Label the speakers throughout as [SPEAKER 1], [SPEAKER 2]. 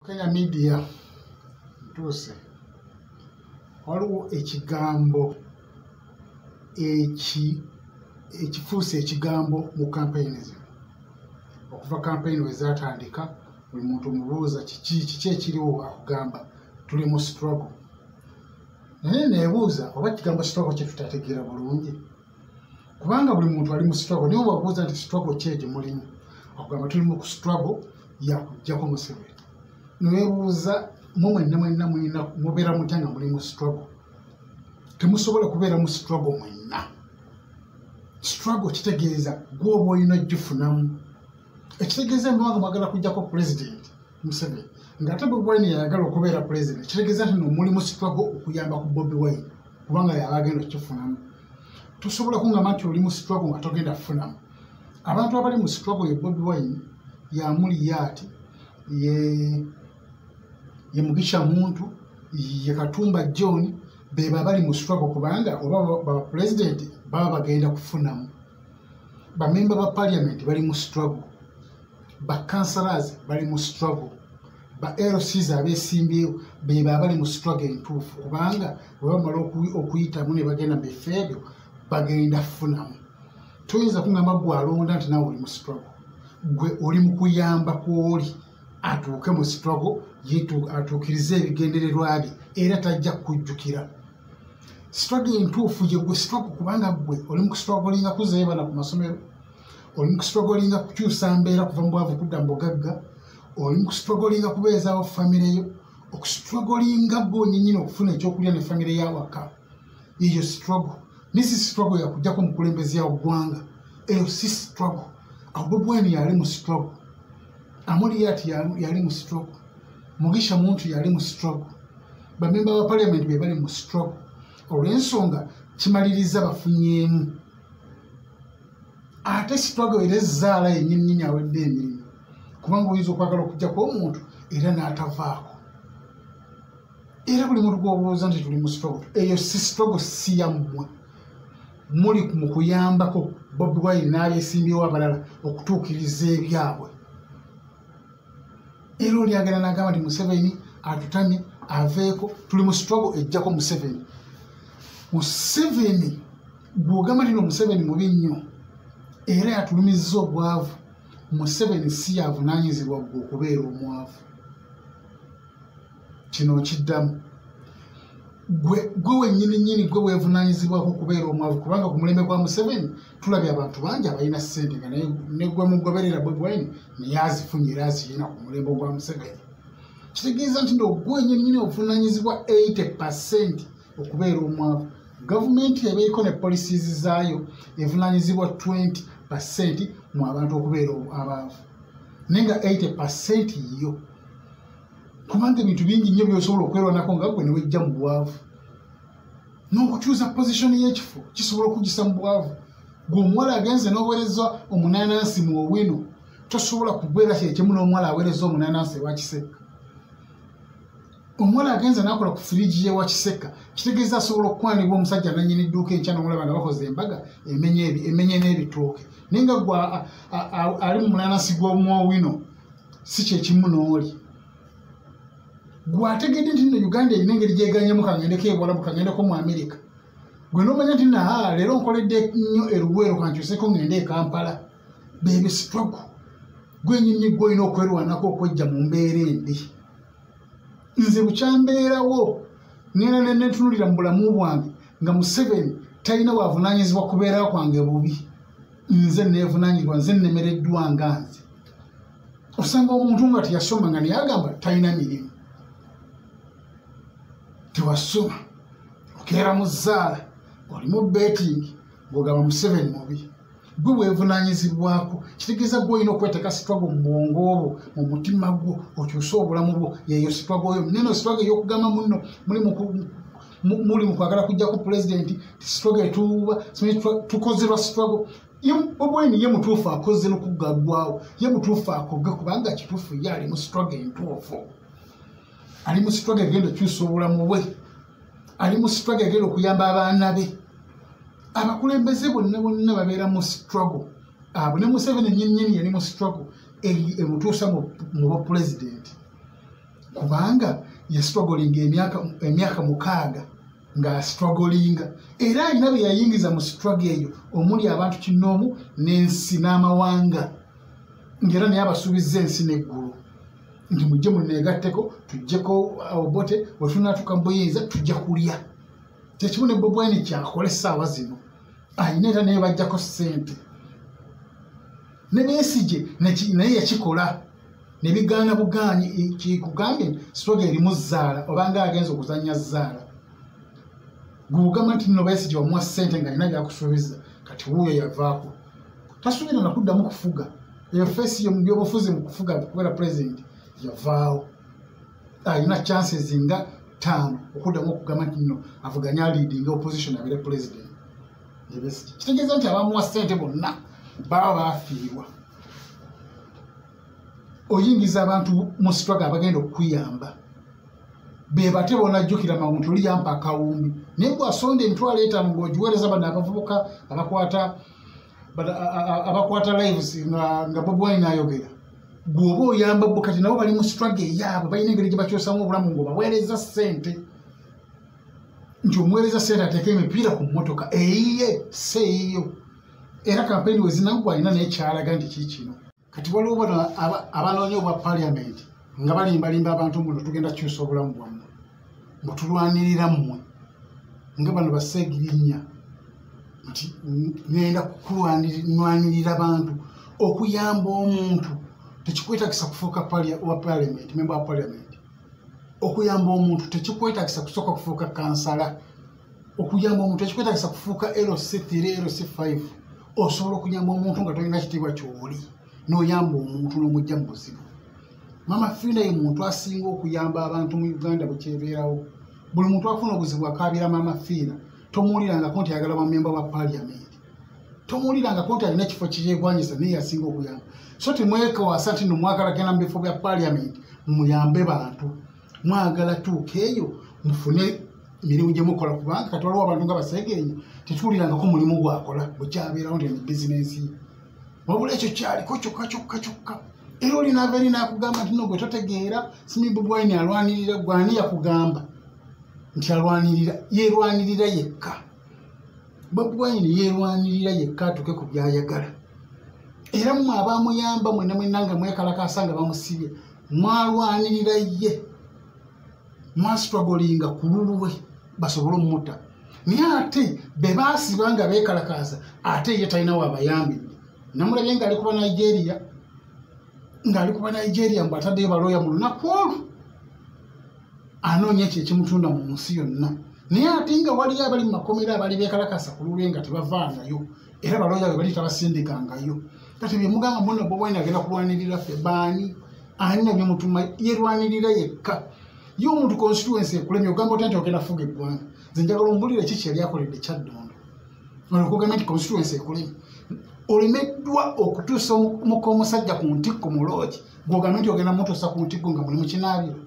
[SPEAKER 1] Kenya media ntuse waliwo ekigambo ekifuuse ekigambo mu campaigns okuva campaign wezatandika buli muntu omubuuza kiki ekiriwo akugamba tuli mu struggle naye neebuuza oba kigambo struggle kye tutategeera bulungi kubanga buli muntu ali mu struggle niwe wabuuza nti struggle ki egi mulimu akugamba tuli mu struggle yakuggyako Museveni newebuuza mwenna mubeera mutya nga muli mu struggle temusobola kubeera mu struggle mwenna struggle kitegeeza gwoba olina gifunamu ekitegeeza mbanga mwagala kujjako president Museveni ng'ate Bobi Wine yayagala okubeera president kitegeeza nti muli mu struggle okuyamba ku Bobi Wine kubanga yaba agenda okukifunamu tosobola kungamba nti oli mu struggle nga togenda kufunamu abantu abali mu struggle ye Bobi Wine yamuli ati ye Mugisha Muntu ye Katumba John beba bali mu struggle kubanga oba ba president baba bagenda kufunamu ba member ba parliament bali mu struggle ba councillors bali mu struggle ba LCs abesimbiyo beba bali mu struggle entuufu kubanga bamala okuyita mune bagenda befeebyo bagenda kufunamu toyinza kungamba gwe alonda nti nawe oli mu struggle gwe oli mu kuyamba kwoli atuuke mu struggle atuukirize ebigendererwa bye era tajja kujjukira struggle entuufu ye gwe struggle kubanga gwe oli mu kustrugglinga kuzeebana ku masomero oli mu kustrugglinga kukyusa mbeera kuva mu bwavu kudda mu bugagga oli mu kustrugglinga kubeezaawo famire yo okustrugglinga gwennyini okufuna ekyokulya ne famire y'awaka eyo struggle nisi struggle yakujjako mukulembezi yawo ggwanga eyo si struggle awo Bobi Wine yali mu struggle Amuli ati yali mu struggle Mugisha Muntu yali mu struggle bamemba ba parliament be bali mu struggle olw'ensonga kimaliriza bafunyeemu ate struggle era ezzaala yennyini awedde emirimu kubanga oyinza okwagala okujjako omuntu era n'atavaako era buli muntu gw'obuuza nti tuli mu struggle eyo si struggle si yammwe muli mu kuyambako Bobi Wine n'abeesimbyewo abalala okutuukiriza ebyabwe era oli agenda n'agamba nti Museveni atutamye aveeko tuli mu struggle ejjako Museveni bw'ogamba nti Museveni mubi nnyo era yatulumizza obwavu Museveni si yavunaanyizibwa gwe okubeera omwavu kino okiddamu gwe wennyini gwe weevunaanyizibwako okubeera omwavu kubanga ku mulembe gwa Museveni tulabye abantu bangi abalina ssente nga ne gwe mugoberera Bobi Wine naye azifunye era azirina ku mulembe gwa Museveni kitegeeza nti gwe wennyini ovunaanyizibwa 80% okubeera omwavu gavumenti ebeeko ne policies zaayo evunaanyizibwa 20% mu abantu okubeera abaavu naye nga 80% yo kubanga ebintu bingi nnyo byosobola okwerwanako nga gwe ne wejja mu bwavu n'okukyusa position y'ekifo kisobola okugisa mu bwavu gwe omuwala agenze n'oweereza omunanansi mu Owino tosobola kubeera kyekimu n'omuwala aweereza omunanansi ewa Kiseka omuwala agenze n'akola ku firiji y'ewa Kiseka kitegeeza asobola okukwanibwa omusajja nannyini dduuka enkya n'omulaba nga bakoze embaga emenye n'ebitooke naye nga gwe ali mu munanansi gw'omu Owino si kyekimu n'oli gwategedde nti nno Uganda erina engeri gyeganyemu kangendeko ebwalabu kangendeko mu Amerika gwe n'omanya nti leero nkoledde nnyo eruweero kankyuseko ngende e Kampala bebe struggle gwenyini gwe olina okwerwanako okwejja mu mbeera embi nze bukyambeerawo nena nentunulira mu bulamu bwange nga Museveni talina waavunaanyizibwa kubeerawo kwange bubi nze neevunaanyizibwa nze nnemereddwa nga nze osanga omuntu nga teyasoma nga naye agamba talina mirimu tewasoma okeera mu zzaala oli mu betting ng'ogamba Museveni mubi gwe weevunaanyizibwako kitegeeza gwe olina okweteeka struggle mu bwongo obwo mu mutima gwo okyuse obulamu bwo yeeyo struggle yo neno struggle ey'okugamba munno muli mu kwagala kujjako pulezidenti struggle etuuba tukozerwa struggle Bobi Wine ye mutuufu akoze n'okugaggwawo ye mutuufu akoge kubanga kituufu ye ali mu struggle entuufu ali mu struggle egenda okyusa obulamu bwe ali mu struggle egenda okuyamba abaana be abakulembeze bonna babeera mu struggle abo ne Museveni nnyini yali mu struggle emutuusa mu bwa president kubanga ye struggling emyaka 6 nga strugglinga era alina bye yayingiza mu struggle eyo omuli abantu kinoomu n'ensi n'amawanga ngera naye abasuubiza ensi n'eggulu nti mujje muneegatteko tujjeko Obote wetunaatuka mu buyinza tujja kulya tekimu ne Bobi Wine kyakola essaawa zino ayina era naye bajjako ssente ne Besigye naye yakikola ne bigaana bugaanyi kikugambye struggle erimu zzaala obanga agenza okuzannya zzaala gugamba nti nno Besigye wamuwa ssente nga alina byakusuubiza kati wuuyo yavaako tasuubira nakuddamu kufuga eyo feesi yo mu byobufuzi mu kufuga kubeera president yavaawo alina chances nga 5 okuddamu okugamba nti nno avuganya leading opposition abeere president kitegeeza nti abamuwa ssente bonna baba baafiirwa oyingiza abantu mu struggle abagenda okuyamba be bate bonajjukira muntu oli yampa akawumbi naye bw'asonda emitwalo 5 ng'ogiweereza bano abavubuka abakwata lives nga Bobi Wine ayogera bw'oba oyamba bo kati nabo bali mu struggle eyaabwe balina engeri gye bakyusamu obulamu ng'obaweereza ssente nti omuweereza ssente ateeka emipiira ku mmotoka eyiye seeyiyo era kampeni wezinaggwa alina naye kyalaga nti kiikino kati waliwo bano abanoonya obwa paliamenti nga balimbalimba abantu muno tugenda kukyusa obulamu bwammwe mbutulwanirira mmwe nga bano baseegirinya nti ngenda kukulwanirira abantu okuyamba omuntu tekikwetagisa kufuuka wa paliamenti memba wa paliamenti okuyamba omuntu tekikwetagisa kusooka kufuuka kansala okuyamba omuntu tekikwetagisa kufuuka LC3 LC5 osobola okuyamba omuntu nga tolina kitiibwa ky'oli n'oyamba omuntu n'omujja mu buzibu Mama Fiina ye muntu asinga okuyamba abantu mu Uganda bukyebeerawo buli muntu afuna obuzibu akaabira Mama Fiina tomuwulirangako nti ayagala bamemba wa paliamenti tomuwulirangako nti alina ekifo kikyegwanyisa naye yasinga okuyamba so timwekawasa nti nomwagala genda mu bifo bya paliamenti muyambe bantu mwagala tuuka eyo mufune emirimu gye mukola kubanga kati waliwo abantu nga baseegenya tetuwulirangako mulimu gwakola bukyabeerawo nti bizinensi wabula ekyo kyaliko kyokka era olinaava eri nakugamba nti no gwe totegeera simi Bobi Wine alwanirira gwani yakugamba nti alwanirira yerwanirira yekka Bobi Wine yerwanirira yekka atuke ku byayagala era mmwe abamuyamba mwena mwenanga mwekalakasa nga bamusibye mwalwanirira ye mwastrugglinga ku lulwe basobole omutta naye ate be baasiba nga beekalakaasa ate ye talina waabayambidde namulabye ng'ali kuba Nigeria mbw ataddeyo balooya mu lunaku olwo anoonya ekyo ekimutunda mu nsi yonna naye ate nga waliyo abali mu makomera abali beekalakasa ku lulwe nga tebavaanayo era balooya be bali tabasindikangayo kati bye mugamba muno Bobi Wine agenda kulwanirira ffe baani alina byemutuma yerwanirira yekka ye omuntu constituency ekulemye ogamba otya nti ogenda fuga eggwanga nze njagala ombulire kiki yali akoledde Kyaddondo olwokugamba nti constituency ekulemye olemeddwa okutuusa omuka omusajja ku ntikko mu loogi ng'ogambe nti ogenda mutuusa ku ntikko nga muli mu kinaabiro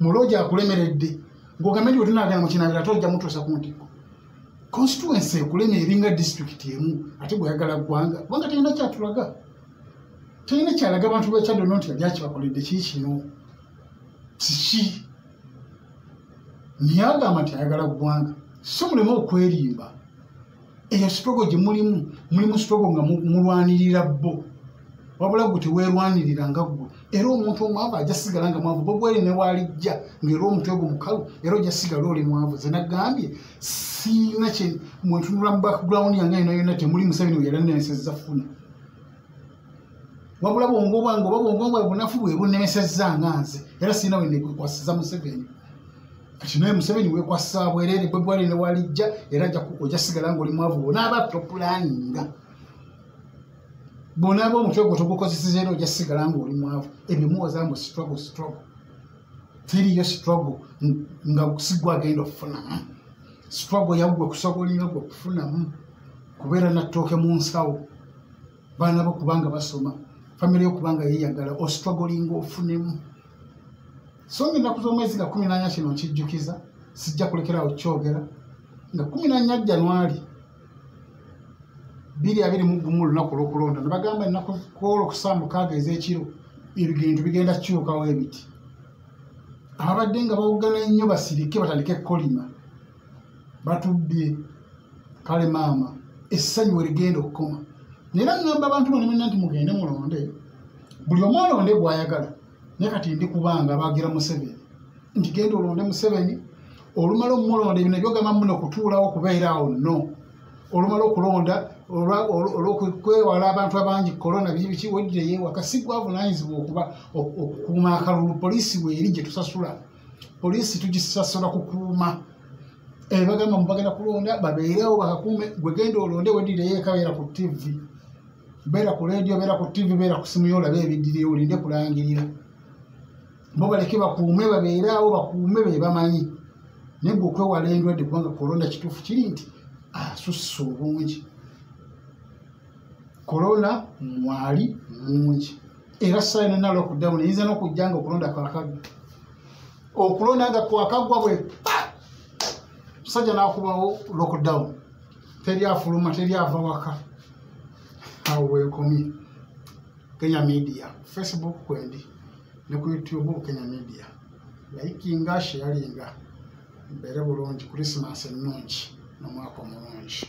[SPEAKER 1] mu loogi akulemeredde ng'ogambe nti wetunaagenda mu kinaabiro ate ojja mutuusa ku ntikko constituency ekulemye eringa district emu ate bweyagala ggwanga kubanga talina kyatulaga talina kyalaga abantu b'Ekyaddondo nti yali akibakoledde kiikino kiki naye agamba nti ayagala ggwanga so muleme okwerimba eyo struggle gye mulimu struggle nga mulwanirira bo wabula gwe teweerwanirira nga ggwe era omuntu omwavu ajja sigala nga mwavu Bobi Wine ne waalijja ng'era omutwe gwo mukalu era ojja sigala oli mwavu ze nagambye siina kye mwentunula mu background yange yonna yonna temuli Museveni we yalanemesezza funa wabula bwongo bwange oba bwongo bwange bunafu bwe bunnemesezza nga nze era siina we nekwasiza Museveni kati naye Museveni weekwasa bwereere Bobi Wine ne waalijja era ojja sigala ng'oli mwavu bonaaba propulaninga bonaaba omutwe gwo togukozeseza era ojja sigala ng'oli mwavu ebyo muwoza mbu struggle tiriyo struggle nga sigwa agenda okufunamu struggle yaggwe kusobolinga gwe okufunamu kubeera nattooke mu nsawo baana bo kubanga basoma famire yo kubanga yeeyagala ostrugglinga ofunemu so ng'ennaku z'omwezi nga 14 kino nkijjukiza sijja kulekerawo kyogera nga 14 January 2021 lunaku olw'okulonda ne bagamba ennaku kw'olwokusambukaaga ez'ekiro ebintu bigenda kukyukawo ebiti abadde nga bawugana ennyo basirike batandike kolima batubbye kale maama essanyu werigenda okukoma era ngamba abantu bonna nti mugende mulonde buli omu alonde gw'ayagala naye kati ndi kubanga bagira Museveni nti genda olonde Museveni olumala omulonda ebyo nabyo gamba muno kutuulawo kubeeraawo no olumala okulonda olw'okwewala abantu abangi korona biki weddire yeewaka si gwavunanyizibwa okukuuma akalulu poliisi weeri gye tusasula poliisi tugisasula kukuuma bagamba mubagenda kulonda babeerewo bakakuume gwe genda olonde weddire yeeka beera ku tv beera ku leediyo beera ku tv beera ku simu yolabe ebiddire olinde kulangirira bo baleke bakuume babeereawo bakuume be bamanyi naye gwe okwewala endwadde kubanga korona kituufu kiri nti asussa obungi korona mwali mungi era sayina na lockdown eyinza n'okujja nga okulonda kwakagwa okulonda nga kwakagwa bwe musajja n'akubawo lockdown teryafuluma teryava waka awo weekomye Kenya Media Facebook kwendi ne ku YouTube Kenya Media likinga sharinga mbere bulungi Christmas ennungi n'omwaka omulungi